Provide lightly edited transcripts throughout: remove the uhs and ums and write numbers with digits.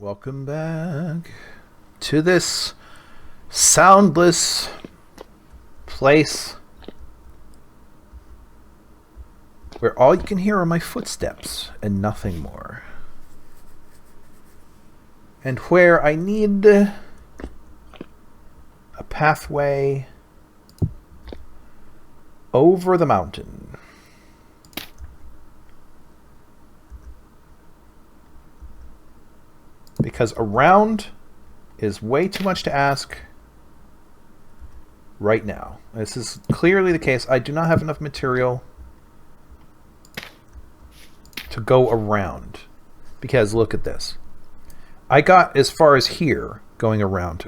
Welcome back to this soundless place where all you can hear are my footsteps and nothing more. And where I need a pathway over the mountain. Because around is way too much to ask right now. This is clearly the case. I do not have enough material to go around. Because look at this. I got as far as here going around.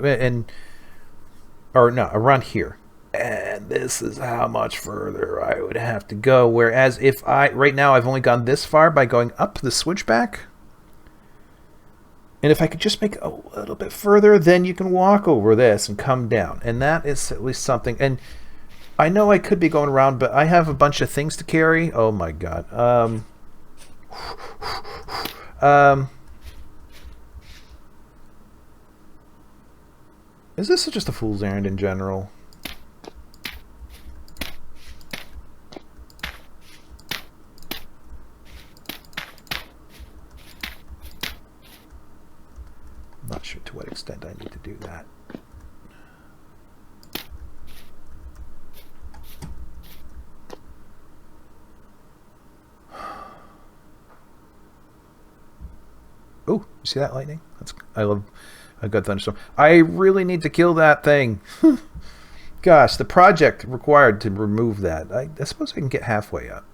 Around here. And this is how much further I would have to go. Whereas right now I've only gone this far by going up the switchback. And if I could just make a little bit further, then you can walk over this and come down. And that is at least something. And I know I could be going around, but I have a bunch of things to carry. Oh my god. Is this just a fool's errand in general? I'm not sure to what extent I need to do that. Oh, you see that lightning? I love a good thunderstorm. I really need to kill that thing. Gosh, the project required to remove that. I suppose I can get halfway up.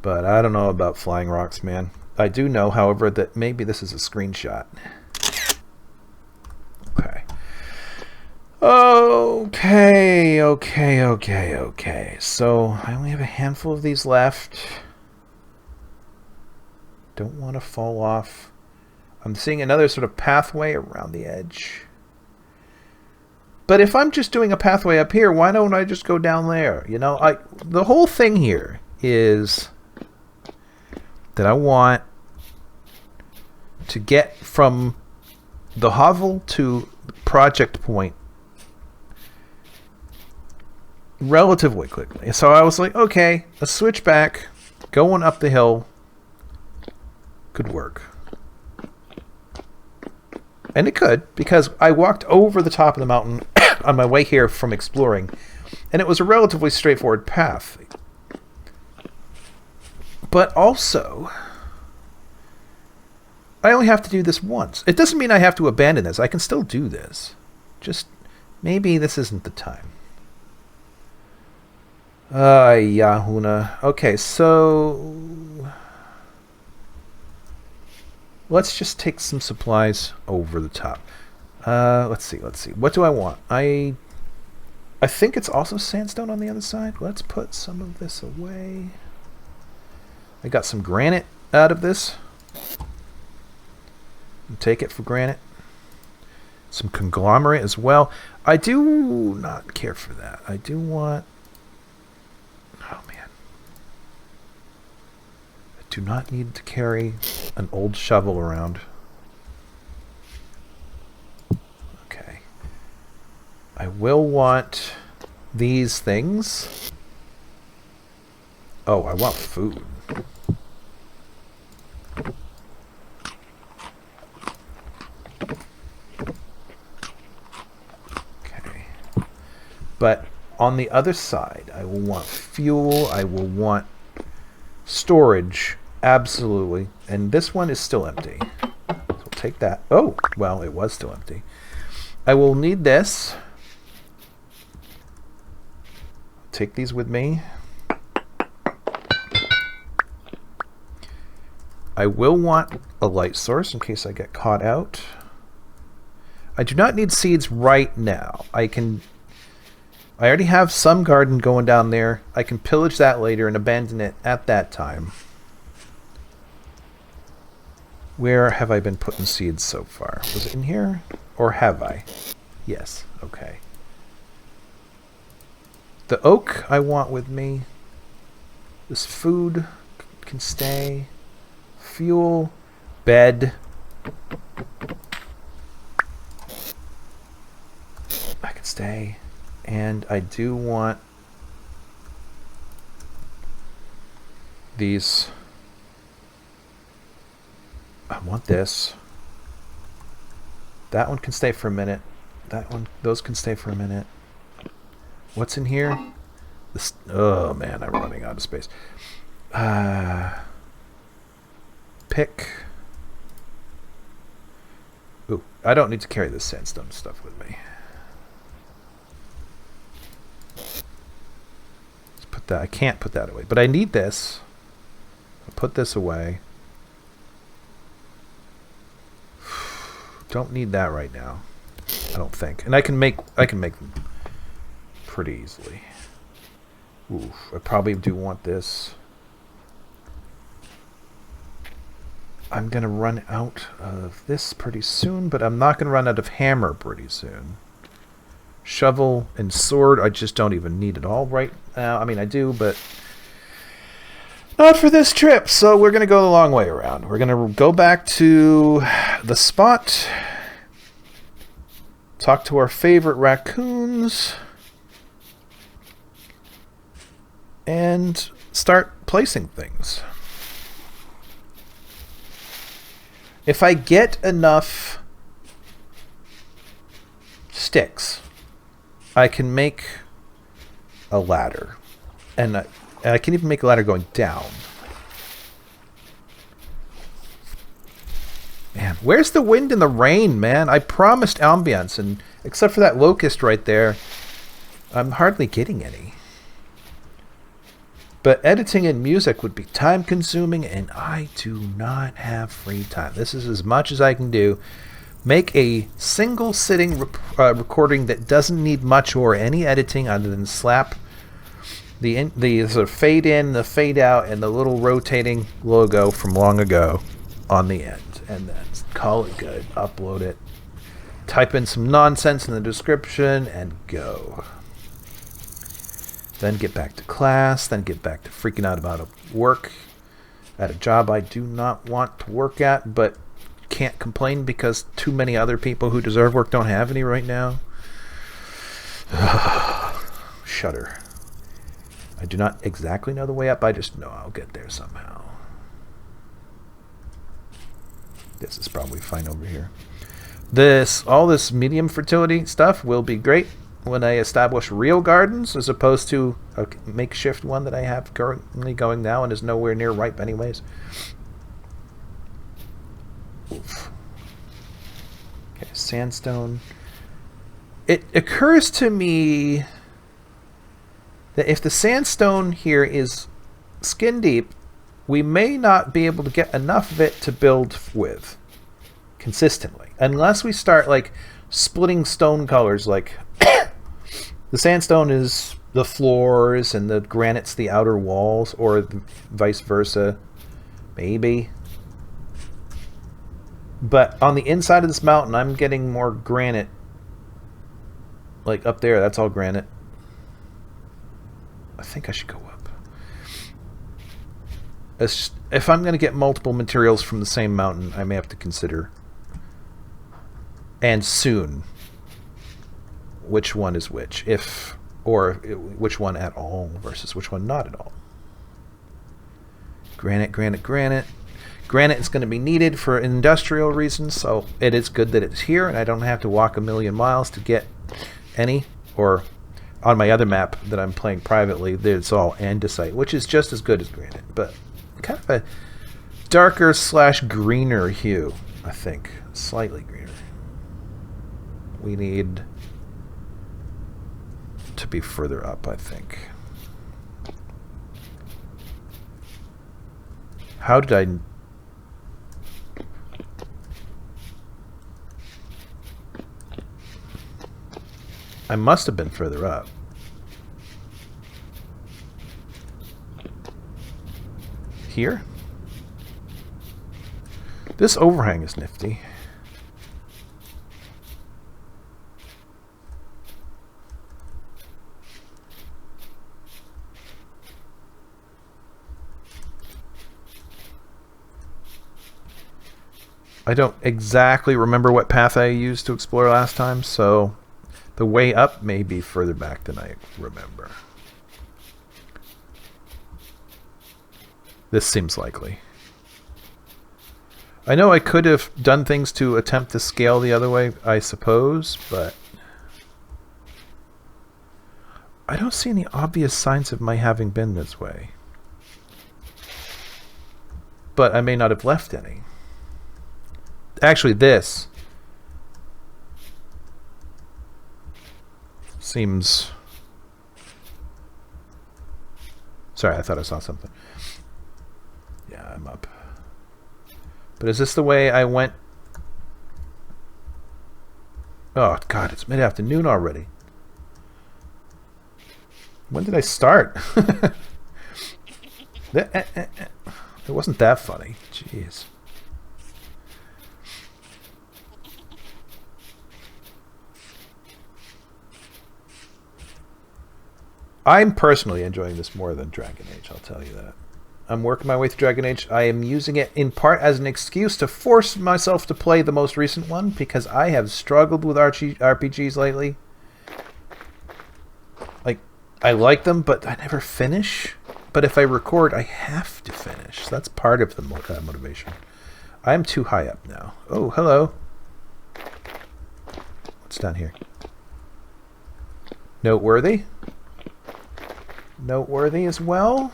But I don't know about flying rocks, man. I do know, however, that maybe this is a screenshot. Okay. Okay. So I only have a handful of these left. Don't want to fall off. I'm seeing another sort of pathway around the edge. But if I'm just doing a pathway up here, why don't I just go down there? You know, the whole thing here is that I want to get from the hovel to the project point relatively quickly. So I was like, okay, a switchback going up the hill could work. And it could, because I walked over the top of the mountain on my way here from exploring, and it was a relatively straightforward path. But also, I only have to do this once. It doesn't mean I have to abandon this. I can still do this. Just maybe this isn't the time. Yahuna. Okay, so let's just take some supplies over the top. Let's see. What do I want? I think it's also sandstone on the other side. Let's put some of this away. I got some granite out of this. Take it for granite. Some conglomerate as well. I do not care for that. I do want... Oh, man. I do not need to carry an old shovel around. Okay. I will want these things. Oh, I want food. But on the other side, I will want fuel. I will want storage. Absolutely. And this one is still empty. So we'll take that. Oh, well, it was still empty. I will need this. Take these with me. I will want a light source in case I get caught out. I do not need seeds right now. I already have some garden going down there. I can pillage that later and abandon it at that time. Where have I been putting seeds so far? Was it in here? Or have I? Yes. Okay. The oak I want with me. This food can stay. fuel, bed. I can stay. And I do want these. I want this. That one can stay for a minute. That one, those can stay for a minute. What's in here? This, oh man, I'm running out of space. Pick. Ooh, I don't need to carry this sandstone stuff with me. Let's put that. I can't put that away, but I need this. I'll put this away. Don't need that right now. I don't think. And I can make them pretty easily. Ooh, I probably do want this. I'm going to run out of this pretty soon, but I'm not going to run out of hammer pretty soon. Shovel and sword, I just don't even need it all right now. I mean, I do, but not for this trip. So we're going to go the long way around. We're going to go back to the spot, talk to our favorite raccoons, and start placing things. If I get enough sticks, I can make a ladder. And I can even make a ladder going down. Man, where's the wind and the rain, man? I promised ambience, and except for that locust right there, I'm hardly getting any. But editing and music would be time consuming, and I do not have free time. This is as much as I can do. Make a single sitting recording that doesn't need much or any editing other than slap the sort of fade in, the fade out, and the little rotating logo from long ago on the end. And then call it good. Upload it. Type in some nonsense in the description and go. Then get back to class, then get back to freaking out about work at a job I do not want to work at, but can't complain because too many other people who deserve work don't have any right now. Shudder. I do not exactly know the way up, I just know I'll get there somehow. This is probably fine over here. All this medium fertility stuff will be great when I establish real gardens, as opposed to a makeshift one that I have currently going now and is nowhere near ripe anyways. Oof. Okay, sandstone. It occurs to me that if the sandstone here is skin deep, we may not be able to get enough of it to build with consistently, unless we start like splitting stone colors, like the sandstone is the floors and the granite's the outer walls, or vice versa, maybe. But on the inside of this mountain, I'm getting more granite. Like up there, that's all granite. I think I should go up. It's just, if I'm going to get multiple materials from the same mountain, I may have to consider, and soon, which one is which, or which one at all versus which one not at all. Granite, granite, granite. Granite is going to be needed for industrial reasons, so it is good that it's here and I don't have to walk a million miles to get any. Or on my other map that I'm playing privately, it's all andesite, which is just as good as granite, but kind of a darker / greener hue, I think. Slightly greener. We need to be further up, I think. How did I... I must have been further up. Here? This overhang is nifty. I don't exactly remember what path I used to explore last time, so the way up may be further back than I remember. This seems likely. I know I could have done things to attempt to scale the other way, I suppose, but I don't see any obvious signs of my having been this way. But I may not have left any. Actually, this seems... Sorry, I thought I saw something. Yeah, I'm up. But is this the way I went? Oh, God, it's mid-afternoon already. When did I start? It wasn't that funny. Jeez. I'm personally enjoying this more than Dragon Age, I'll tell you that. I'm working my way through Dragon Age. I am using it in part as an excuse to force myself to play the most recent one because I have struggled with RPGs lately. Like, I like them, but I never finish. But if I record, I have to finish. That's part of the motivation. I'm too high up now. Oh, hello. What's down here? Noteworthy. Noteworthy as well.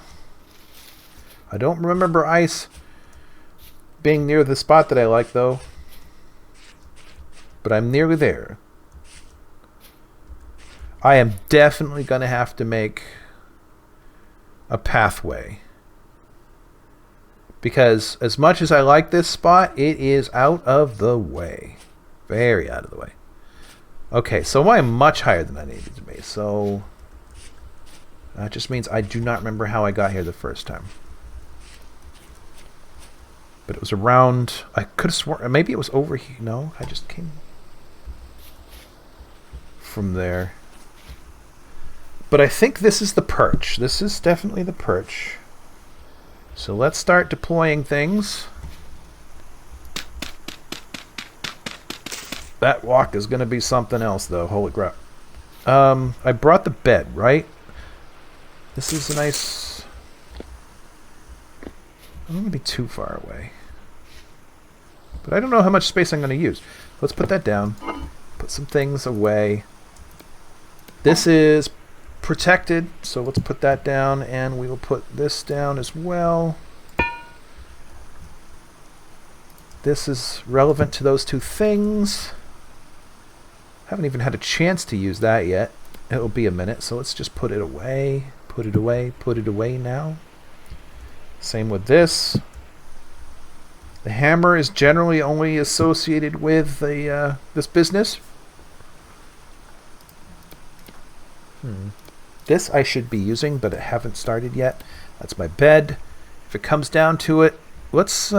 I don't remember ice being near the spot that I like, though. But I'm nearly there. I am definitely going to have to make a pathway. Because as much as I like this spot, it is out of the way. Very out of the way. Okay, so I'm much higher than I needed to be. So that just means I do not remember how I got here the first time. But it was around... I could have sworn... Maybe it was over here. No, I just came from there. But I think this is the perch. This is definitely the perch. So let's start deploying things. That walk is going to be something else, though. Holy crap. I brought the bed, right? This is a nice... I don't want to be too far away. But I don't know how much space I'm going to use. Let's put that down. Put some things away. This is protected, so let's put that down, and we will put this down as well. This is relevant to those two things. Haven't even had a chance to use that yet. It'll be a minute, so let's just put it away. Put it away. Put it away now. Same with this. The hammer is generally only associated with the this business. This I should be using, but I haven't started yet. That's my bed. If it comes down to it, let's...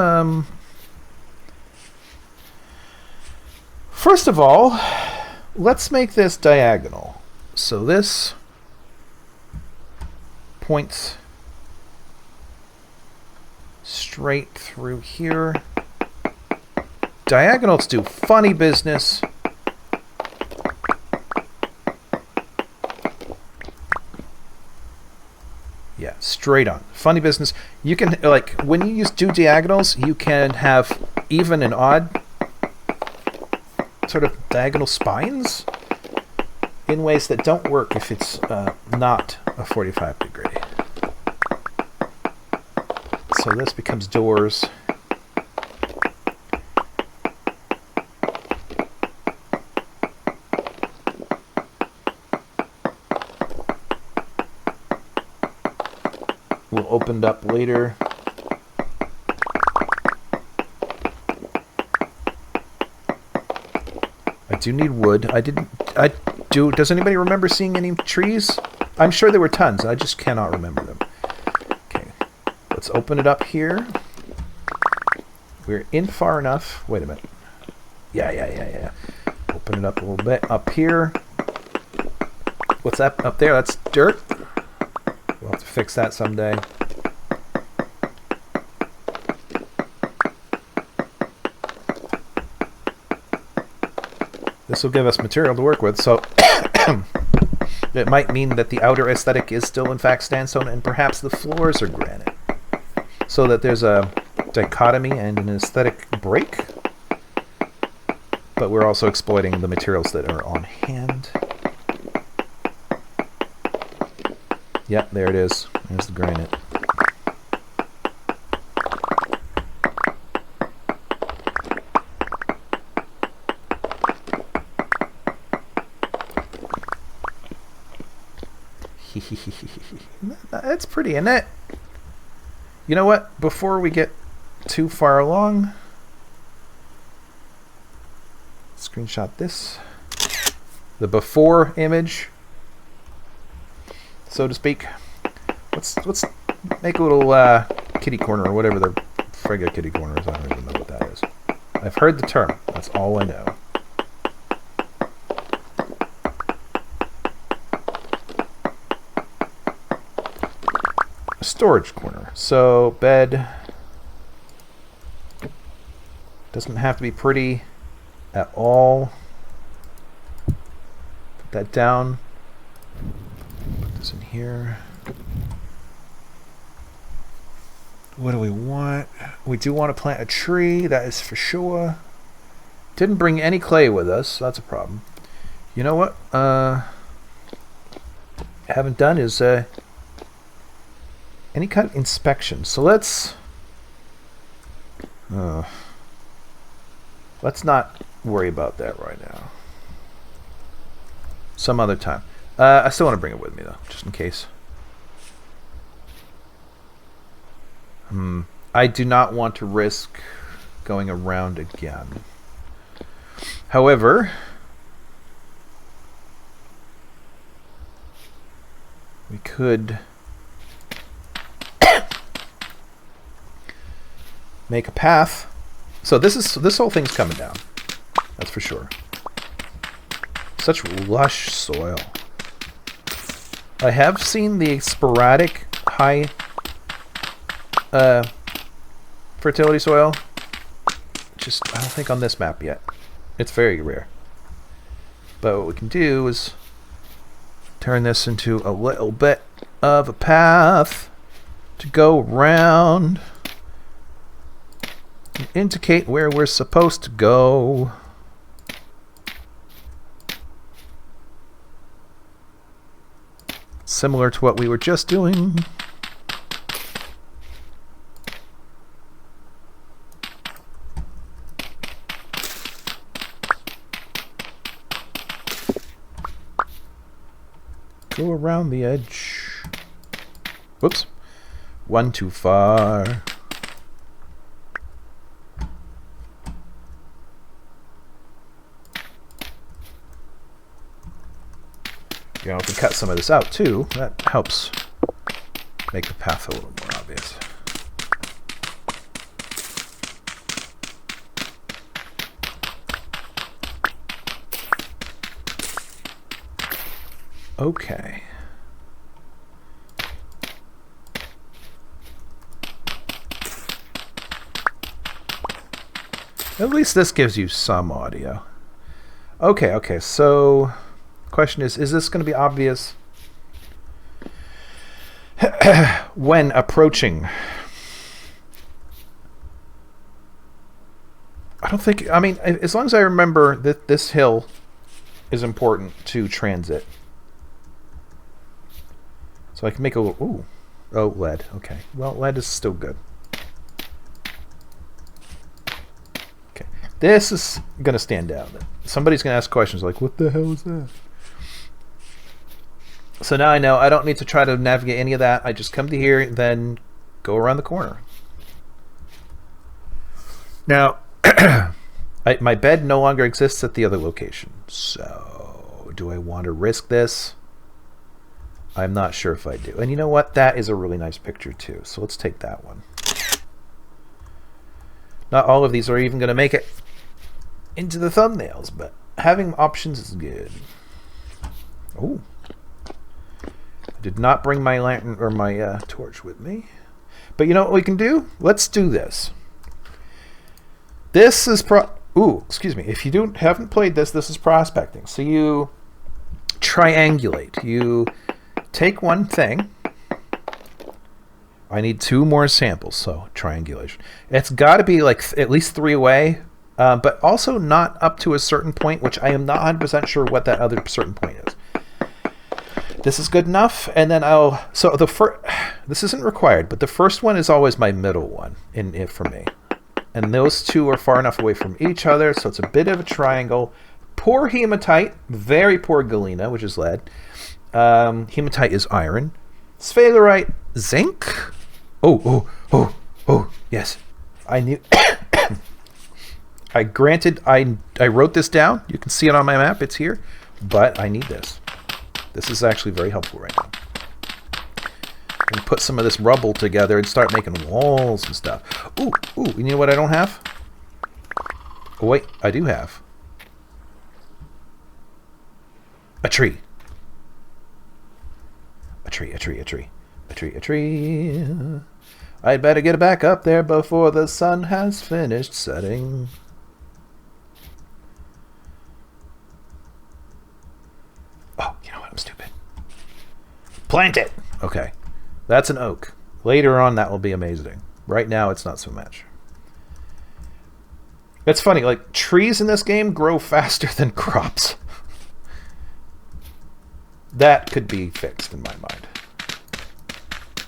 First of all, let's make this diagonal. So this points straight through here. Diagonals do funny business. Yeah, straight on. Funny business. You can, like, when you do diagonals, you can have even and odd sort of diagonal spines in ways that don't work if it's not a 45 degree. So this becomes doors. We'll open it up later. I do need wood. Does anybody remember seeing any trees? I'm sure there were tons. I just cannot remember them. Okay. Let's open it up here. We're in far enough. Wait a minute. Yeah. Open it up a little bit. Up here. What's that up there? That's dirt. We'll have to fix that someday. This will give us material to work with, so it might mean that the outer aesthetic is still in fact sandstone and perhaps the floors are granite. So that there's a dichotomy and an aesthetic break. But we're also exploiting the materials that are on hand. Yep, there it is. There's the granite. That's pretty, isn't it? You know what? Before we get too far along, screenshot this. The before image, so to speak. Let's make a little kitty corner or whatever the friggin' kitty corner is. I don't even know what that is. I've heard the term. That's all I know. Storage corner. So bed doesn't have to be pretty at all. Put that down. Put this in here. What do we want? We do want to plant a tree, that is for sure. Didn't bring any clay with us, so that's a problem. You know what? Haven't done is any kind of inspection. So let's not worry about that right now. Some other time. I still want to bring it with me though, just in case. I do not want to risk going around again. However, we could make a path. So this whole thing's coming down. That's for sure. Such lush soil. I have seen the sporadic high fertility soil. Just I don't think on this map yet. It's very rare. But what we can do is turn this into a little bit of a path to go around. Indicate where we're supposed to go. Similar to what we were just doing. Go around the edge. Whoops. One too far. You know, if we cut some of this out too, that helps make the path a little more obvious. Okay. At least this gives you some audio. Okay, so question is this going to be obvious when approaching? I don't think, I mean, as long as I remember that this hill is important to transit. So I can make a little, ooh, oh, lead, okay. Well, lead is still good. Okay, this is going to stand out. Somebody's going to ask questions like, what the hell is that? So now I know I don't need to try to navigate any of that. I just come to here, then go around the corner. Now, my bed no longer exists at the other location. So, do I want to risk this? I'm not sure if I do. And you know what? That is a really nice picture too. So let's take that one. Not all of these are even going to make it into the thumbnails, but having options is good. Oh. I did not bring my lantern or my torch with me. But you know what we can do? Let's do this. This is Ooh, excuse me. If you haven't played this, this is prospecting. So you triangulate. You take one thing. I need 2 more samples, so triangulation. It's got to be like at least 3 away, but also not up to a certain point, which I am not 100% sure what that other certain point is. This is good enough, and then so this isn't required, but the first one is always my middle one for me. And those 2 are far enough away from each other, so it's a bit of a triangle. Poor hematite, very poor galena, which is lead. Hematite is iron. Sphalerite, zinc. Oh, yes. I knew. I wrote this down. You can see it on my map. It's here. But I need this. This is actually very helpful right now. And put some of this rubble together and start making walls and stuff. Ooh, you know what I don't have? Oh, wait, I do have. A tree. A tree. I'd better get back up there before the sun has finished setting. Oh, you know what? I'm stupid. Plant it! Okay. That's an oak. Later on, that will be amazing. Right now, it's not so much. It's funny, like, trees in this game grow faster than crops. That could be fixed in my mind.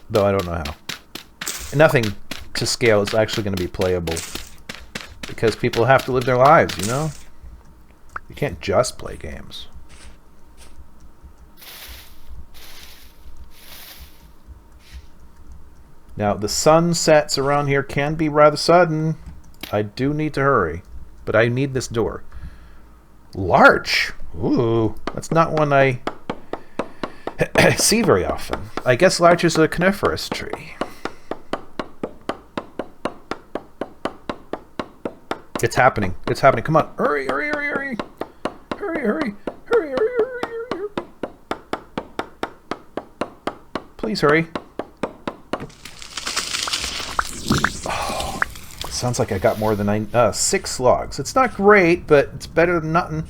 Though I don't know how. Nothing to scale is actually going to be playable. Because people have to live their lives, you know? You can't just play games. Now, the sunsets around here can be rather sudden. I do need to hurry. But I need this door. Larch! Ooh, that's not one I see very often. I guess larch is a coniferous tree. It's happening. It's happening. Come on. Hurry. Hurry. Please hurry. Oh, sounds like I got more than 6 logs. It's not great, but it's better than nothing.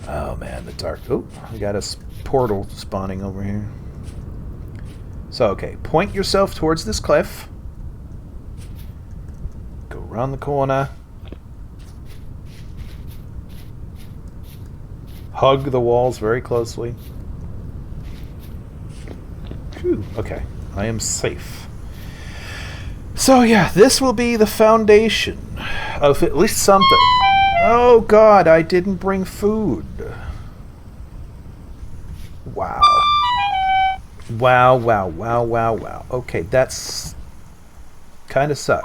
Oh man, the dark. Oh, we got a portal spawning over here. So, okay, point yourself towards this cliff. Go around the corner. Hug the walls very closely. Whew, okay, I am safe. So yeah, this will be the foundation of at least something. Oh God, I didn't bring food. Wow. Wow. Okay, that's kind of sucks.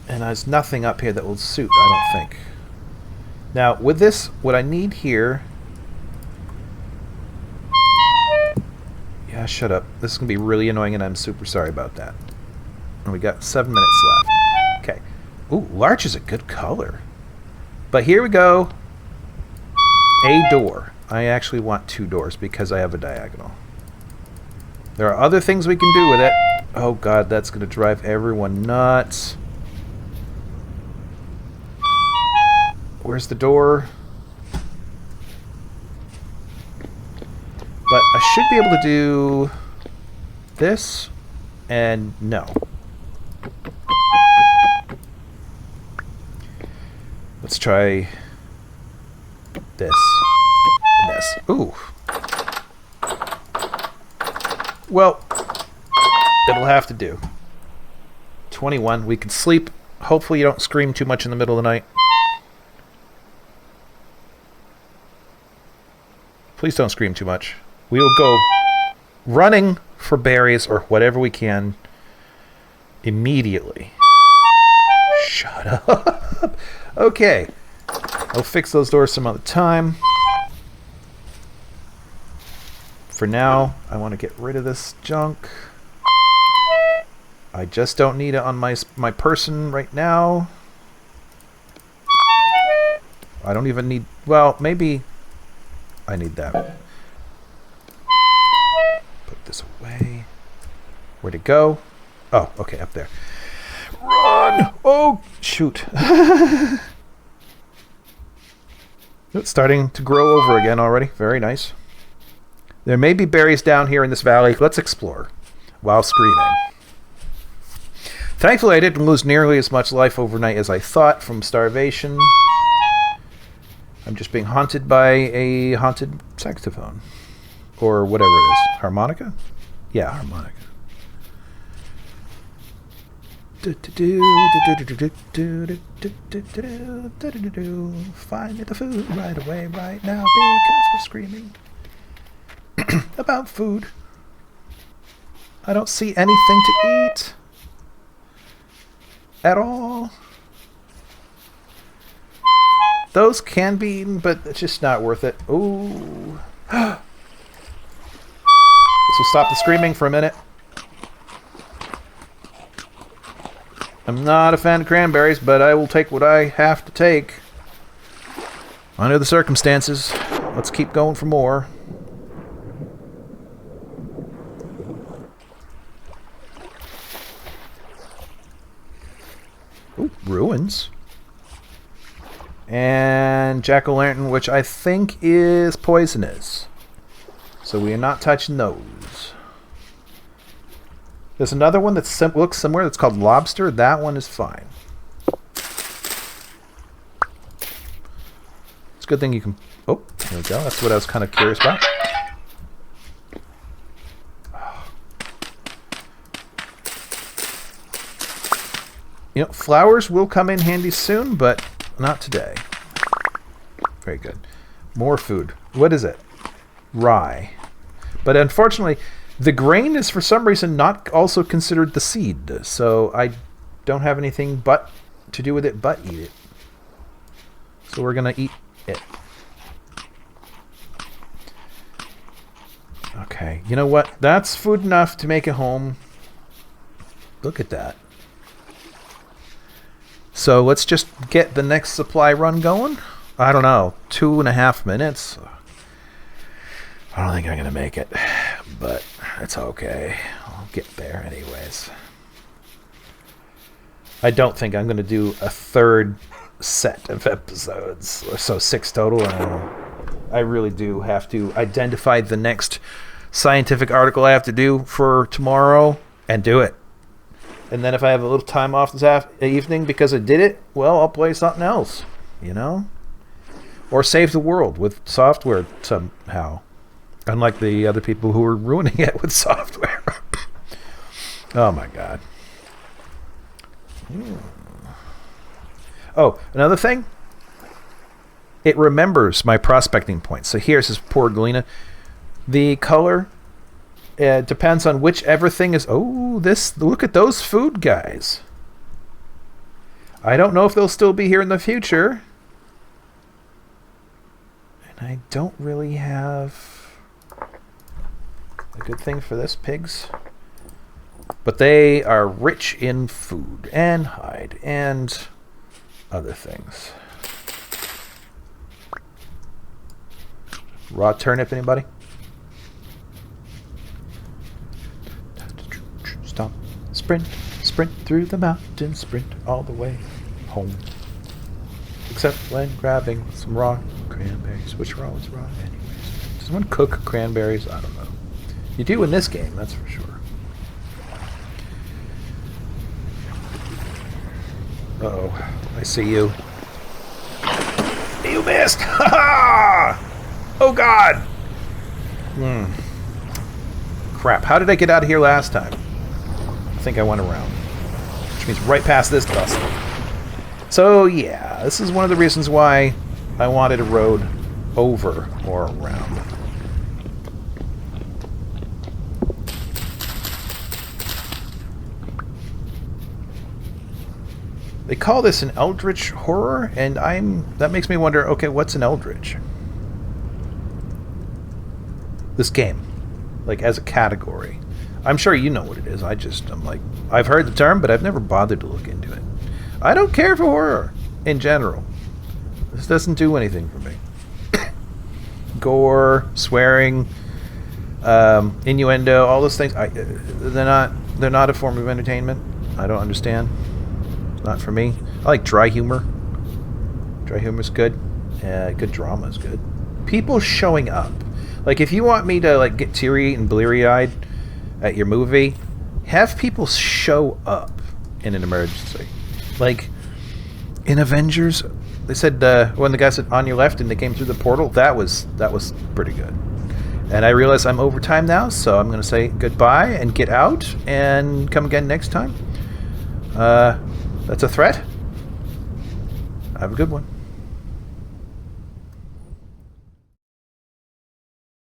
And there's nothing up here that will suit, I don't think. Now, with this, what I need here... Yeah, shut up. This is going to be really annoying, and I'm super sorry about that. And we got 7 minutes left. Okay. Ooh, larch is a good color. But here we go. A door. I actually want 2 doors because I have a diagonal. There are other things we can do with it. Oh God, that's going to drive everyone nuts. Where's the door? But I should be able to do this and no. Let's try this and this. Ooh. Well, it'll have to do. 21. We can sleep. Hopefully you don't scream too much in the middle of the night. Please don't scream too much. We will go running for berries or whatever we can immediately. Shut up. Okay. I'll fix those doors some other time. For now, I want to get rid of this junk. I just don't need it on my person right now. I don't even need... Well, maybe I need that. Put this away. Where'd it go? Oh, okay, up there. Run! Oh, shoot. It's starting to grow over again already. Very nice. There may be berries down here in this valley. Let's explore while screaming. Thankfully, I didn't lose nearly as much life overnight as I thought from starvation. I'm just being haunted by a haunted saxophone. Or whatever it is. Harmonica? Yeah, harmonica. Find me the food right away, right now, because we're screaming about food. I don't see anything to eat at all. Those can be eaten, but it's just not worth it. Ooh. This will stop the screaming for a minute. I'm not a fan of cranberries, but I will take what I have to take. Under the circumstances, let's keep going for more. Ooh, ruins. And jack-o'-lantern, which I think is poisonous. So we are not touching those. There's another one that looks similar that's called lobster. That one is fine. It's a good thing you can... Oh, there we go. That's what I was kind of curious about. You know, flowers will come in handy soon, but not today. Very good. More food. What is it? Rye. But unfortunately, the grain is for some reason not also considered the seed. So I don't have anything but to do with it but eat it. So we're going to eat it. Okay. You know what? That's food enough to make it home. Look at that. So let's just get the next supply run going. I don't know. 2.5 minutes. I don't think I'm going to make it. But it's okay. I'll get there anyways. I don't think I'm going to do a third set of episodes. So 6 total. I really do have to identify the next scientific article I have to do for tomorrow and do it. And then if I have a little time off this evening because I did it, well, I'll play something else, you know? Or save the world with software somehow. Unlike the other people who are ruining it with software. Oh, my God. Oh, another thing. It remembers my prospecting points. So here's this poor Galena. The color... It depends on whichever thing is... Oh, this... Look at those food guys. I don't know if they'll still be here in the future. And I don't really have a good thing for this, pigs. But they are rich in food and hide and other things. Raw turnip, anybody? Stop, sprint, sprint through the mountains, sprint all the way home. Except when grabbing some raw cranberries, which are always raw anyways. Does someone cook cranberries? I don't know. You do in this game, that's for sure. Uh-oh, I see you. You missed! Ha ha! Oh God! Crap, how did I get out of here last time? I think I went around. Which means right past this bus. So yeah, this is one of the reasons why I wanted a road over or around. They call this an eldritch horror, and that makes me wonder, okay, what's an eldritch? This game, like as a category. I'm sure you know what it is. I'm like, I've heard the term, but I've never bothered to look into it. I don't care for horror in general. This doesn't do anything for me. Gore, swearing, innuendo, all those things, they're not they're not a form of entertainment. I don't understand. It's not for me. I like dry humor. Dry humor's good. Good drama is good. People showing up. Like, if you want me to like get teary and bleary-eyed at your movie, have people show up in an emergency. Like in Avengers, they said when the guy said on your left and they came through the portal, that was pretty good. And I realize I'm over time now, so I'm going to say goodbye and get out and come again next time. That's a threat. Have a good one.